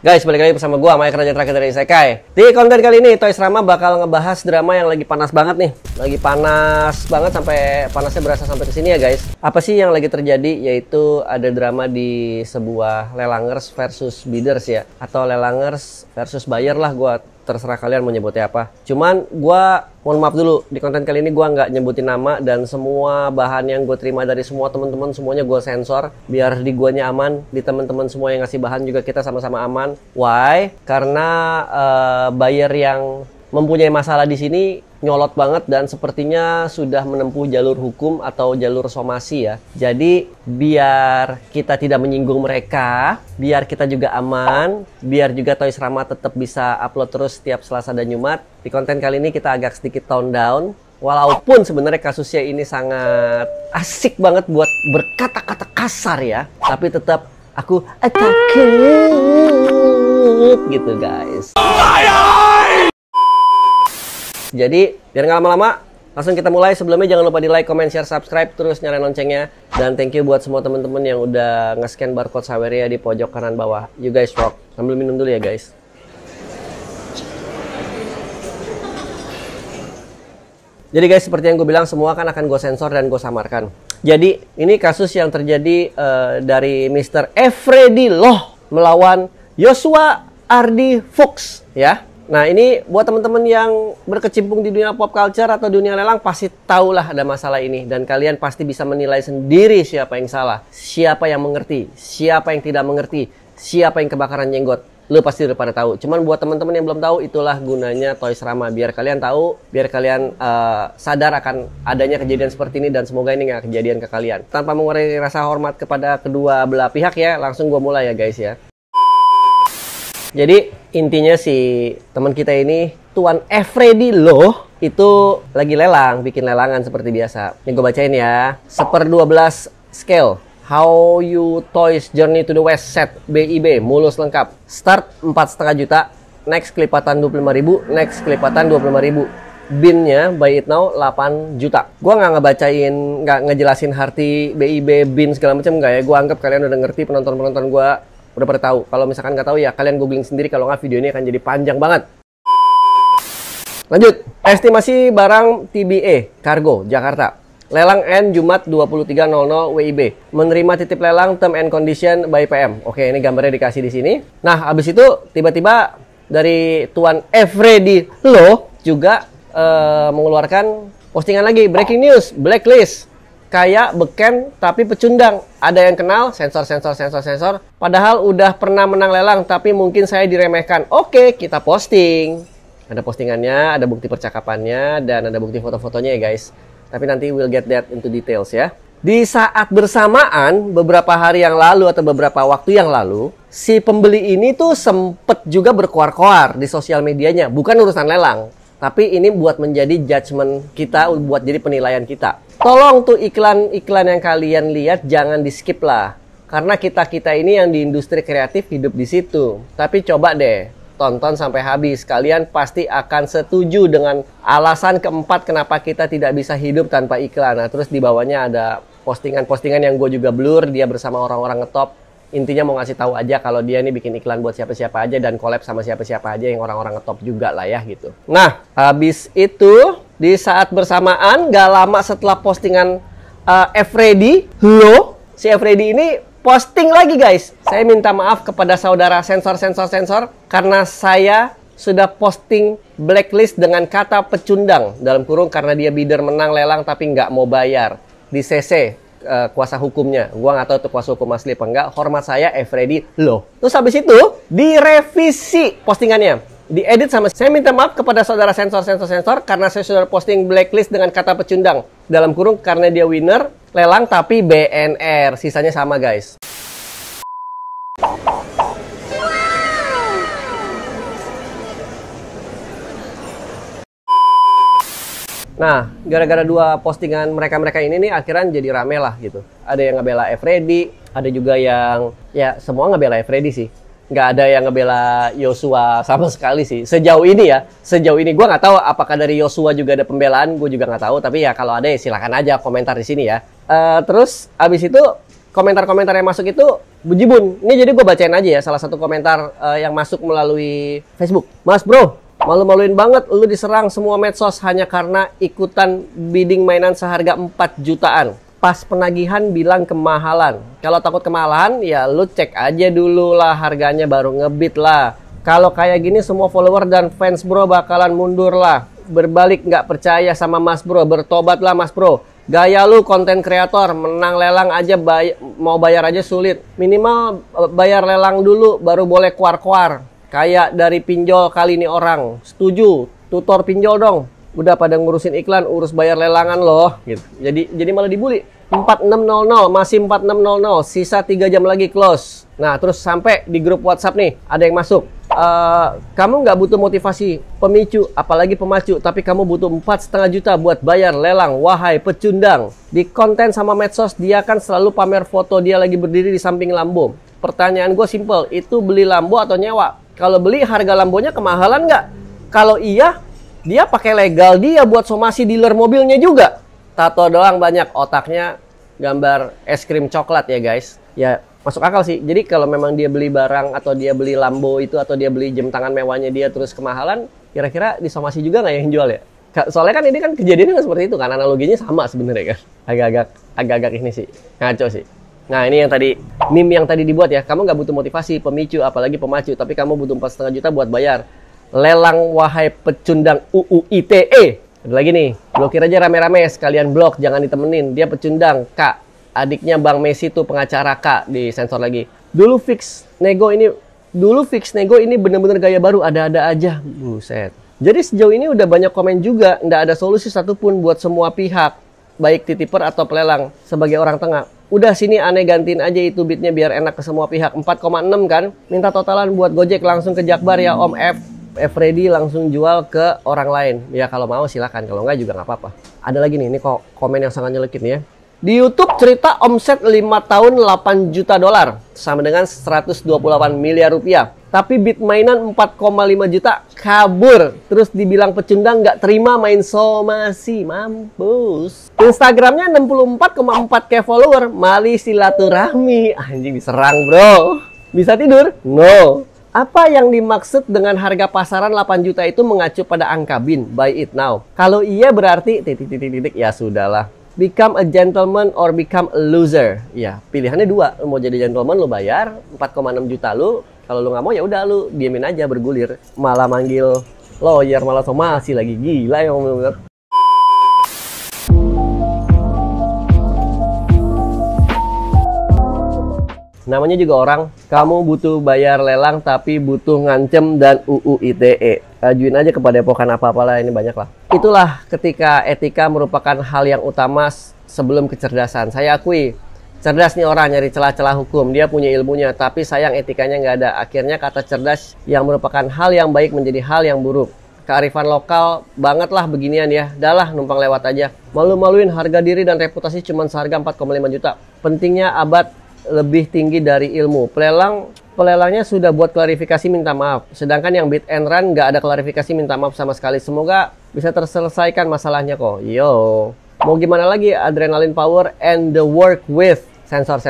Guys, balik lagi bersama gua, Mike Raja Terakhir dari Isekai. Di konten kali ini, Toys Rama bakal ngebahas drama yang lagi panas banget nih. Lagi panas banget sampai panasnya berasa sampai ke sini ya, guys. Apa sih yang lagi terjadi? Yaitu ada drama di sebuah lelangers versus bidders ya, atau lelangers versus buyer lah, gua terserah kalian mau nyebutnya apa. Cuman gua mohon maaf dulu, di konten kali ini gua nggak nyebutin nama dan semua bahan yang gue terima dari semua teman-teman semuanya gue sensor biar di guanya aman, di teman-teman semua yang ngasih bahan juga kita sama-sama aman. Why? Karena buyer yang mempunyai masalah di sini nyolot banget dan sepertinya sudah menempuh jalur hukum atau jalur somasi ya. Jadi biar kita tidak menyinggung mereka, biar kita juga aman, biar juga Toys Rama tetap bisa upload terus setiap Selasa dan Jumat. Di konten kali ini kita agak sedikit tone down. Walaupun sebenarnya kasusnya ini sangat asik banget buat berkata-kata kasar ya, tapi tetap aku takut gitu guys. Jadi, biar nggak lama-lama, langsung kita mulai. Sebelumnya jangan lupa di like, comment, share, subscribe, terus nyalain loncengnya. Dan thank you buat semua teman-teman yang udah nge-scan barcode Saweria di pojok kanan bawah. You guys rock. Sambil minum dulu ya guys. Jadi guys, seperti yang gue bilang, semua kan akan gue sensor dan gue samarkan. Jadi, ini kasus yang terjadi dari Mr. Efredi Loh melawan Joshua Ardi Fuchs ya. Nah ini buat teman-teman yang berkecimpung di dunia pop culture atau dunia lelang pasti tahulah ada masalah ini. Dan kalian pasti bisa menilai sendiri siapa yang salah, siapa yang mengerti, siapa yang tidak mengerti, siapa yang kebakaran jenggot. Lu pasti udah pada tahu. Cuman buat teman-teman yang belum tahu, itulah gunanya Toys Rama. Biar kalian tahu, biar kalian sadar akan adanya kejadian seperti ini. Dan semoga ini nggak kejadian ke kalian. Tanpa mengurangi rasa hormat kepada kedua belah pihak ya, langsung gue mulai ya guys ya. Jadi intinya si teman kita ini, Tuan Efredi Loh, itu lagi lelang, bikin lelangan seperti biasa. Yang gue bacain ya. 1/12 scale. How You Toys Journey to the West set BIB mulus lengkap. Start 4,5 juta. Next kelipatan 25.000. Next kelipatan 25.000. Binnya buy it now 8 juta. Gua nggak ngebacain, nggak ngejelasin arti BIB, bin segala macam nggak ya. Gua anggap kalian udah ngerti, penonton-penonton gua udah pada tahu. Kalau misalkan nggak tahu ya kalian googling sendiri. Kalau nggak video ini akan jadi panjang banget. Lanjut. Estimasi barang TBE Kargo Jakarta. Lelang N Jumat 23.00 WIB. Menerima titip lelang term and condition by PM. Oke, ini gambarnya dikasih di sini. Nah, habis itu tiba-tiba dari Tuan Efredi Loh juga mengeluarkan postingan lagi. Breaking news, blacklist. Kayak beken tapi pecundang. Ada yang kenal, sensor. Padahal udah pernah menang lelang tapi mungkin saya diremehkan. Oke, kita posting. Ada postingannya, ada bukti percakapannya, dan ada bukti foto-fotonya ya guys. Tapi nanti we'll get that into details ya. Di saat bersamaan, beberapa hari yang lalu atau beberapa waktu yang lalu, si pembeli ini tuh sempet juga berkoar-koar di sosial medianya. Bukan urusan lelang, tapi ini buat menjadi judgement kita, buat jadi penilaian kita. Tolong tuh iklan-iklan yang kalian lihat jangan di skip lah. Karena kita-kita ini yang di industri kreatif hidup di situ. Tapi coba deh, tonton sampai habis. Kalian pasti akan setuju dengan alasan keempat kenapa kita tidak bisa hidup tanpa iklan. Nah, terus di bawahnya ada postingan-postingan yang gue juga blur. Dia bersama orang-orang ngetop. Intinya mau ngasih tahu aja kalau dia ini bikin iklan buat siapa-siapa aja dan collab sama siapa-siapa aja yang orang-orang ngetop juga lah ya gitu. Nah, habis itu di saat bersamaan, gak lama setelah postingan Efredi Loh, si Efredi ini posting lagi guys. Saya minta maaf kepada saudara sensor karena saya sudah posting blacklist dengan kata pecundang dalam kurung karena dia bidder menang lelang tapi nggak mau bayar. Di CC kuasa hukumnya. Gua nggak tahu itu kuasa hukum asli apa enggak. Hormat saya Efredi Loh. Terus habis itu direvisi postingannya. Diedit sama saya minta maaf kepada saudara sensor karena saya sudah posting blacklist dengan kata pecundang dalam kurung karena dia winner lelang tapi BNR. Sisanya sama guys. Nah, gara-gara dua postingan mereka ini nih akhirnya jadi rame lah gitu. Ada yang ngebela Efredi, ada juga yang ya semua ngebela Efredi sih. Nggak ada yang ngebela Joshua sama sekali sih. Sejauh ini gue nggak tahu apakah dari Joshua juga ada pembelaan, gue juga nggak tahu. Tapi ya kalau ada ya silakan aja komentar di sini ya. Terus abis itu komentar-komentar yang masuk itu bejibun. Ini jadi gue bacain aja ya salah satu komentar yang masuk melalui Facebook. Mas bro, malu-maluin banget lu diserang semua medsos hanya karena ikutan bidding mainan seharga 4 jutaan. Pas penagihan bilang kemahalan. Kalau takut kemahalan ya lu cek aja dulu lah harganya baru ngebid lah. Kalau kayak gini semua follower dan fans bro bakalan mundur lah. Berbalik nggak percaya sama mas bro, bertobatlah mas bro. Gaya lu konten kreator, menang lelang aja mau bayar aja sulit. Minimal bayar lelang dulu baru boleh kuar-kuar. Kayak dari pinjol kali ini orang. Setuju, tutor pinjol dong. Udah pada ngurusin iklan, urus bayar lelangan loh gitu. Jadi malah dibully. 4600, masih 4600, sisa 3 jam lagi close. Nah, terus sampai di grup WhatsApp nih, ada yang masuk. Kamu nggak butuh motivasi, pemicu, apalagi pemacu, tapi kamu butuh 4,5 juta buat bayar lelang, wahai pecundang. Di konten sama medsos, dia kan selalu pamer foto dia lagi berdiri di samping Lambo. Pertanyaan gue simple, itu beli Lambo atau nyewa? Kalau beli, harga Lambonya kemahalan nggak? Kalau iya, dia pakai legal dia buat somasi dealer mobilnya juga. Tato doang banyak, otaknya gambar es krim coklat ya guys. Ya masuk akal sih. Jadi kalau memang dia beli barang atau dia beli Lambo itu atau dia beli jam tangan mewahnya dia terus kemahalan, kira-kira disomasi juga nggak yang jual ya? Soalnya kan ini kan kejadiannya kan seperti itu kan, analoginya sama sebenarnya kan. Agak-agak ini sih, ngaco sih. Nah ini yang tadi, meme yang tadi dibuat ya, kamu nggak butuh motivasi, pemicu, apalagi pemacu, tapi kamu butuh 4,5 juta buat bayar lelang, wahai pecundang UU ITE. Ada lagi nih, blokir aja rame-rame, sekalian blok, jangan ditemenin. Dia pecundang, Kak. Adiknya Bang Messi tuh pengacara Kak, di sensor lagi. Dulu fix nego ini bener-bener gaya baru, ada-ada aja. Buset. Jadi sejauh ini udah banyak komen juga, nggak ada solusi satupun buat semua pihak, baik titiper atau pelelang, sebagai orang tengah. Udah sini aneh gantiin aja itu bitnya biar enak ke semua pihak. 4,6 kan, minta totalan buat Gojek langsung ke Jakbar ya Om Freddy langsung jual ke orang lain. Ya kalau mau silakan, kalau nggak juga nggak apa-apa. Ada lagi nih, ini kok komen yang sangat nyelekit nih ya. Di YouTube cerita omset 5 tahun 8 juta dolar, sama dengan 128 miliar rupiah. Tapi bid mainan 4,5 juta kabur. Terus dibilang pecundang nggak terima main somasi, mampus. Instagramnya 64,4k follower, mali silaturahmi. Anjing diserang bro. Bisa tidur? No. Apa yang dimaksud dengan harga pasaran 8 juta itu mengacu pada angka BIN, buy it now? Kalau iya berarti titik-titik ya sudahlah. Become a gentleman or become a loser. Ya, pilihannya dua. Lu mau jadi gentleman lu bayar 4,6 juta lu. Kalau lu nggak mau ya udah lu diemin aja bergulir. Malah manggil lawyer, malah somasi lagi, gila ya bener. Namanya juga orang, kamu butuh bayar lelang tapi butuh ngancem dan UU ITE. Ajuin aja kepada epokan apa-apalah, ini banyak lah. Itulah ketika etika merupakan hal yang utama sebelum kecerdasan. Saya akui, cerdas nih orang nyari celah-celah hukum, dia punya ilmunya, tapi sayang etikanya nggak ada. Akhirnya kata cerdas yang merupakan hal yang baik menjadi hal yang buruk. Kearifan lokal banget lah beginian ya. Dah lah numpang lewat aja. Malu-maluin harga diri dan reputasi cuma seharga 4,5 juta. Pentingnya abad lebih tinggi dari ilmu. Pelelangnya sudah buat klarifikasi minta maaf. Sedangkan yang bid and run nggak ada klarifikasi minta maaf sama sekali. Semoga bisa terselesaikan masalahnya kok. Yo. Mau gimana lagi? Adrenaline power and the work with sensor.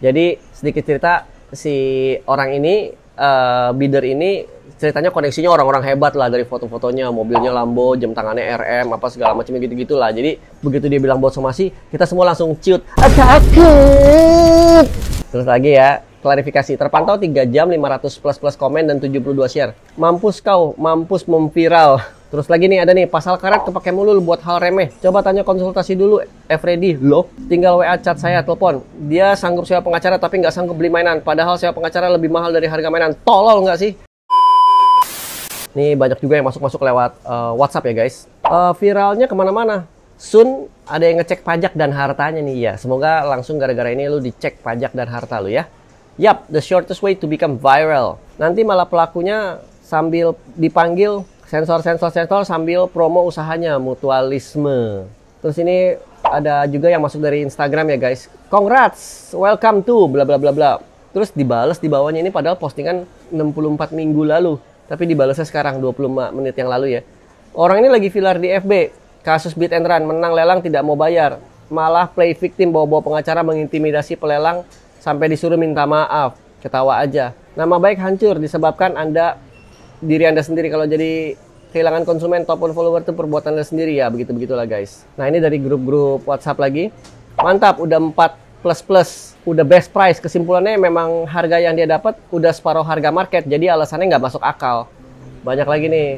Jadi sedikit cerita, si orang ini, bidder ini, ceritanya koneksinya orang-orang hebat lah, dari foto-fotonya, mobilnya Lambo, jam tangannya RM, apa segala macam gitu-gitu lah. Jadi begitu dia bilang buat somasi, kita semua langsung ciut. Takut. Terus lagi ya, klarifikasi. Terpantau 3 jam, 500 plus komen dan 72 share. Mampus kau, mampus memviral. Terus lagi nih, ada nih, pasal karet kepake mulu buat hal remeh. Coba tanya konsultasi dulu, Freddy. Loh, tinggal WA chat saya, telepon. Dia sanggup sewa pengacara tapi nggak sanggup beli mainan. Padahal sewa pengacara lebih mahal dari harga mainan. Tolol nggak sih? Nih banyak juga yang masuk-masuk lewat WhatsApp ya guys. Viralnya kemana-mana. Soon ada yang ngecek pajak dan hartanya nih ya. Semoga langsung gara-gara ini lu dicek pajak dan harta lu ya. Yap, the shortest way to become viral. Nanti malah pelakunya sambil dipanggil sensor sambil promo usahanya, mutualisme. Terus ini ada juga yang masuk dari Instagram ya guys. Congrats, welcome to bla bla bla bla. Terus dibales di bawahnya ini padahal postingan 64 minggu lalu. Tapi dibalasnya sekarang 25 menit yang lalu ya. Orang ini lagi viral di FB. Kasus bid and run, menang lelang tidak mau bayar. malah play victim, bawa-bawa pengacara mengintimidasi pelelang sampai disuruh minta maaf. Ketawa aja. Nama baik hancur disebabkan diri Anda sendiri. Kalau jadi kehilangan konsumen, top follower itu perbuatan Anda sendiri ya, begitulah guys. Nah, ini dari grup-grup WhatsApp lagi. Mantap, udah 4++, udah best price. Kesimpulannya memang harga yang dia dapat udah separuh harga market, jadi alasannya nggak masuk akal. Banyak lagi nih.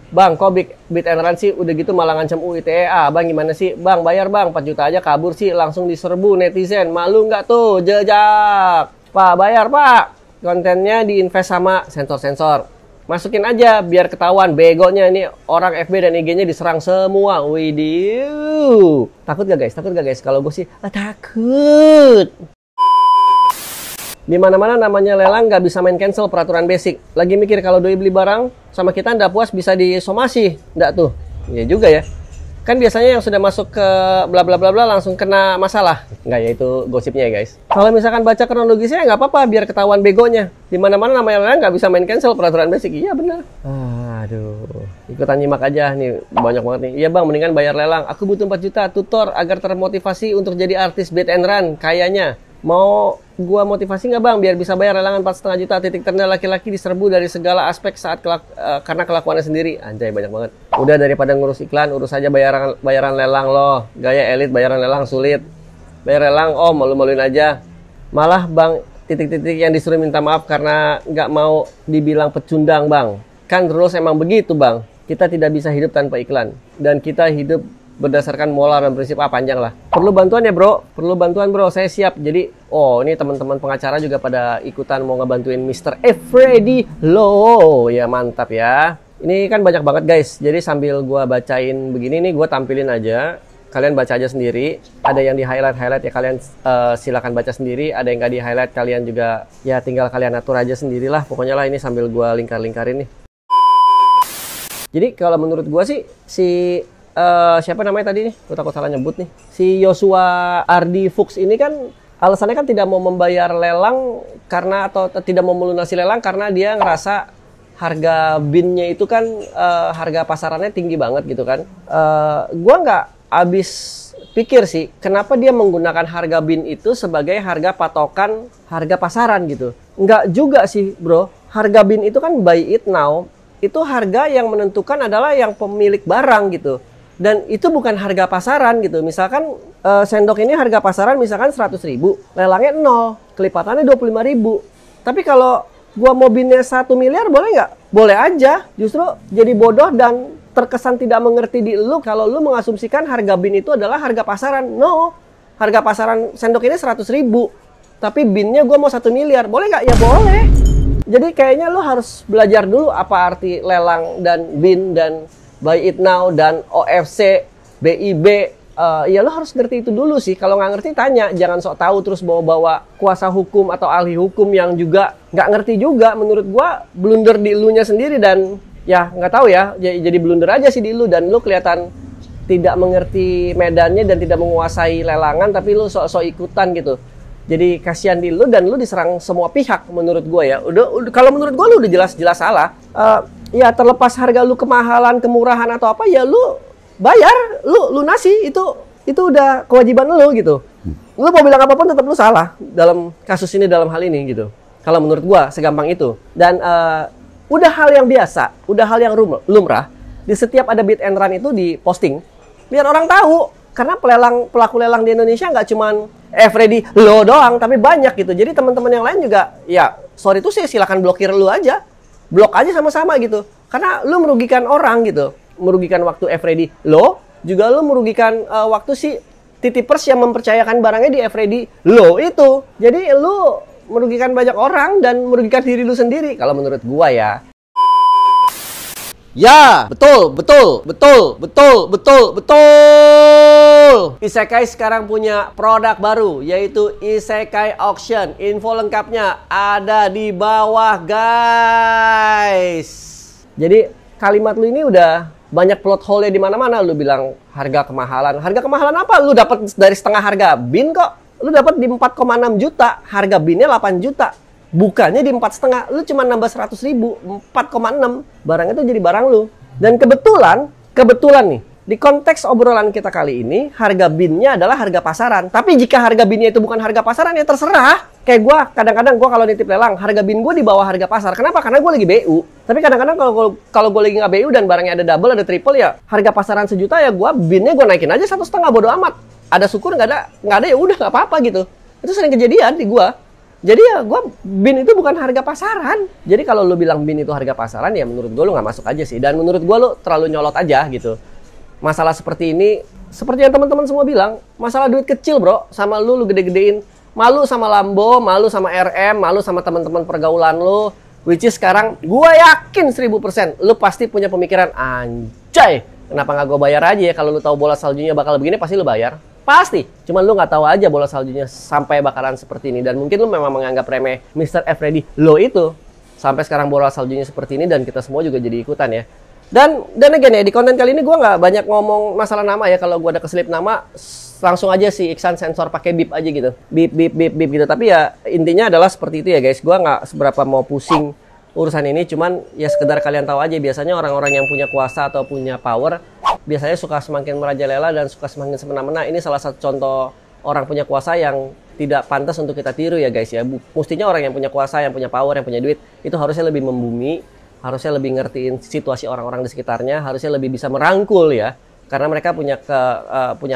Bang, kok Bit and Run sih udah gitu malah ngancam UITE. Bang gimana sih? Bang bayar bang, 4 juta aja kabur sih, langsung diserbu netizen. Malu nggak tuh? Jejak. Pak bayar pak. Kontennya diinvest sama sensor-sensor. Masukin aja biar ketahuan begonya ini orang FB dan IG-nya diserang semua. Widih. Takut gak guys? Takut gak guys? Kalau gue sih takut. Di mana-mana namanya lelang nggak bisa main cancel peraturan basic. Lagi mikir kalau doi beli barang sama kita nggak puas bisa disomasi, nggak tuh? Iya juga ya. Kan biasanya yang sudah masuk ke bla bla bla bla langsung kena masalah. Nggak ya, itu gosipnya ya guys. Kalau misalkan baca kronologisnya nggak apa-apa biar ketahuan begonya. Di mana-mana namanya lelang nggak bisa main cancel peraturan basic. Iya benar. Aduh, ikutan nyimak aja nih, banyak banget nih. Iya bang, mendingan bayar lelang. Aku butuh 4 juta tutor agar termotivasi untuk jadi artis Bit and Run kayaknya. Mau gua motivasi nggak bang biar bisa bayar lelangan 4,5 juta? Titik terendah laki-laki diserbu dari segala aspek saat karena kelakuannya sendiri. Anjay, banyak banget. Udah daripada ngurus iklan, urus aja bayaran lelang loh. Gaya elit bayaran lelang sulit. Bayar lelang, malu-maluin aja. Malah bang, titik-titik yang disuruh minta maaf karena nggak mau dibilang pecundang bang. Kan rules emang begitu bang. Kita tidak bisa hidup tanpa iklan. Dan kita hidup berdasarkan moral dan prinsip. Panjang lah. Perlu bantuan ya bro? Perlu bantuan bro, saya siap. Jadi, ini teman-teman pengacara juga pada ikutan mau ngebantuin Mr. Freddy Lo. Ya mantap ya. Ini kan banyak banget guys. Jadi sambil gua bacain begini nih, gua tampilin aja. Kalian baca aja sendiri. Ada yang di highlight ya, kalian silakan baca sendiri. Ada yang nggak di highlight, kalian juga ya tinggal kalian atur aja sendirilah. Pokoknya lah ini sambil gua lingkar-lingkarin nih. Jadi kalau menurut gua sih siapa namanya tadi nih? Gue takut salah nyebut nih. Si Joshua Ardi Fuchs ini kan alasannya kan tidak mau membayar lelang karena atau tidak mau melunasi lelang karena dia ngerasa harga binnya itu kan harga pasarannya tinggi banget gitu kan. Gue nggak habis pikir sih kenapa dia menggunakan harga bin itu sebagai harga patokan harga pasaran gitu. Nggak juga sih bro. Harga bin itu kan buy it now. Itu harga yang menentukan adalah yang pemilik barang gitu. Dan itu bukan harga pasaran gitu. Misalkan sendok ini harga pasaran misalkan 100.000, lelangnya 0, kelipatannya 25.000. Tapi kalau gua mau binnya 1 miliar boleh nggak? Boleh aja. Justru jadi bodoh dan terkesan tidak mengerti di lu kalau lu mengasumsikan harga bin itu adalah harga pasaran. No, harga pasaran sendok ini 100.000. Tapi binnya gua mau 1 miliar. Boleh nggak? Ya boleh. Jadi kayaknya lu harus belajar dulu apa arti lelang dan bin dan Buy It Now dan OFC, BIB, ya lo harus ngerti itu dulu sih. Kalau nggak ngerti tanya, jangan sok tahu terus bawa-bawa kuasa hukum atau ahli hukum yang juga nggak ngerti juga. Menurut gua blunder di elunya sendiri dan ya nggak tahu ya, jadi blunder aja sih di elu dan lu kelihatan tidak mengerti medannya dan tidak menguasai lelangan, tapi lu sok-sok ikutan gitu. Jadi kasihan di lu dan lu diserang semua pihak menurut gua ya. Udah kalau menurut gua lu udah jelas-jelas salah. Ya terlepas harga lu kemahalan, kemurahan atau apa ya lu bayar, lu lunasi itu udah kewajiban lu gitu. Lu mau bilang apapun tetap lu salah dalam kasus ini, dalam hal ini gitu. Kalau menurut gua segampang itu. Dan udah hal yang biasa, udah hal yang lumrah di setiap ada Bit and Run itu diposting biar orang tahu. Karena pelaku lelang di Indonesia nggak cuman Freddy Lo doang, tapi banyak gitu. Jadi teman-teman yang lain juga ya sorry tuh sih silakan blokir lu aja. Blok aja sama-sama gitu. Karena lu merugikan orang gitu. Merugikan waktu Freddy Lo, juga lu merugikan waktu si titipers yang mempercayakan barangnya di Freddy Lo itu. Jadi lu merugikan banyak orang dan merugikan diri lu sendiri kalau menurut gua ya. Ya, betul. Isekai sekarang punya produk baru, yaitu Isekai Auction. Info lengkapnya ada di bawah, guys. Jadi, kalimat lu ini udah banyak plot hole-nya di mana-mana. Lu bilang harga kemahalan. Harga kemahalan apa? Lu dapat dari setengah harga bin kok. Lu dapat di 4,6 juta. Harga binnya 8 juta. Bukannya di 4,5, lu cuma nambah 100.000, 4,6. Barang itu jadi barang lu. Dan kebetulan nih, Di konteks obrolan kita kali ini, harga bin-nya adalah harga pasaran. Tapi jika harga bin-nya itu bukan harga pasaran, ya terserah. Kayak gue, kadang-kadang gue kalau nitip lelang, harga bin gue di bawah harga pasar. Kenapa? Karena gue lagi BU. Tapi kadang-kadang kalau gue lagi nggak BU dan barangnya ada double, ada triple, ya harga pasaran sejuta, ya gue binnya gue naikin aja 1,5, bodo amat. Ada syukur, nggak ada ya udah nggak apa-apa gitu. Itu sering kejadian di gue. Jadi ya gue, bin itu bukan harga pasaran. Jadi kalau lu bilang bin itu harga pasaran, ya menurut gue lu nggak masuk aja sih. Dan menurut gue lu terlalu nyolot aja gitu. Masalah seperti ini, seperti yang teman-teman semua bilang, masalah duit kecil bro, sama lu gede-gedein. Malu sama Lambo, malu sama RM, malu sama teman-teman pergaulan lu. Which is sekarang, gue yakin 1000%, lu pasti punya pemikiran, anjay, kenapa nggak gue bayar aja ya? Kalau lu tahu bola saljunya bakal begini, pasti lu bayar. Pasti, cuman lu nggak tahu aja bola saljunya sampai bakalan seperti ini. Dan mungkin lu memang menganggap remeh Mr. Everready lo itu. Sampai sekarang bola saljunya seperti ini dan kita semua juga jadi ikutan ya. Dan again ya, di konten kali ini gue nggak banyak ngomong masalah nama ya. Kalau gue ada keselip nama, langsung aja si Iksan sensor pakai bip aja gitu. Bip gitu. Tapi ya intinya adalah seperti itu ya guys. Gue nggak seberapa mau pusing urusan ini. Cuman ya sekedar kalian tahu aja. Biasanya orang-orang yang punya kuasa atau punya power, biasanya suka semakin merajalela dan suka semakin semena-mena. Ini salah satu contoh orang punya kuasa yang tidak pantas untuk kita tiru ya guys ya. Mestinya orang yang punya kuasa, yang punya power, yang punya duit, itu harusnya lebih membumi. Harusnya lebih ngertiin situasi orang-orang di sekitarnya, harusnya lebih bisa merangkul ya, karena mereka punya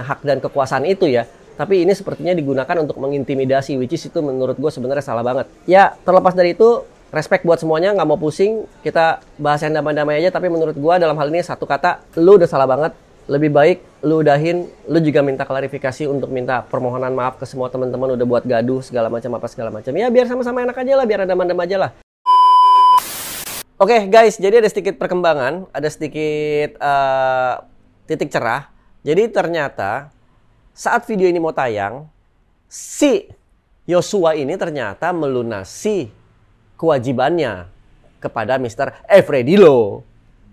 hak dan kekuasaan itu ya. Tapi ini sepertinya digunakan untuk mengintimidasi, which is itu menurut gue sebenarnya salah banget. Ya terlepas dari itu, respect buat semuanya, nggak mau pusing, kita bahas yang damai-damai aja. Tapi menurut gue dalam hal ini satu kata, lu udah salah banget. Lebih baik lu udahin, lu juga minta klarifikasi untuk minta permohonan maaf ke semua teman-teman udah buat gaduh segala macam apa segala macam. Ya biar sama-sama enak aja lah, biar ada adem aja lah. Oke guys, jadi ada sedikit perkembangan, ada sedikit titik cerah. Jadi ternyata saat video ini mau tayang, si Yosua ini ternyata melunasi kewajibannya kepada Mr. Everready Lo.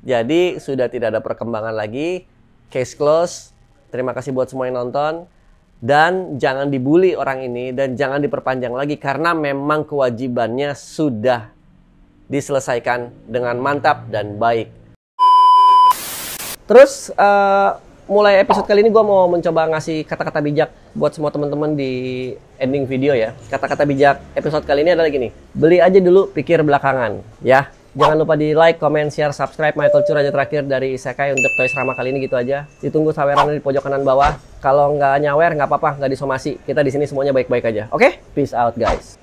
Jadi sudah tidak ada perkembangan lagi, case close. Terima kasih buat semua yang nonton. Dan jangan dibully orang ini dan jangan diperpanjang lagi karena memang kewajibannya sudah diselesaikan dengan mantap dan baik. Terus mulai episode kali ini gue mau mencoba ngasih kata-kata bijak buat semua teman-teman di ending video ya. Kata-kata bijak episode kali ini adalah gini, beli aja dulu, pikir belakangan ya. Jangan lupa di like, comment, share, subscribe My Culture aja terakhir dari Isekai untuk Toys Rama kali ini gitu aja. Ditunggu sawerannya di pojok kanan bawah. Kalau nggak nyawer nggak apa-apa, nggak disomasi. Kita di sini semuanya baik-baik aja. Oke? Peace out guys.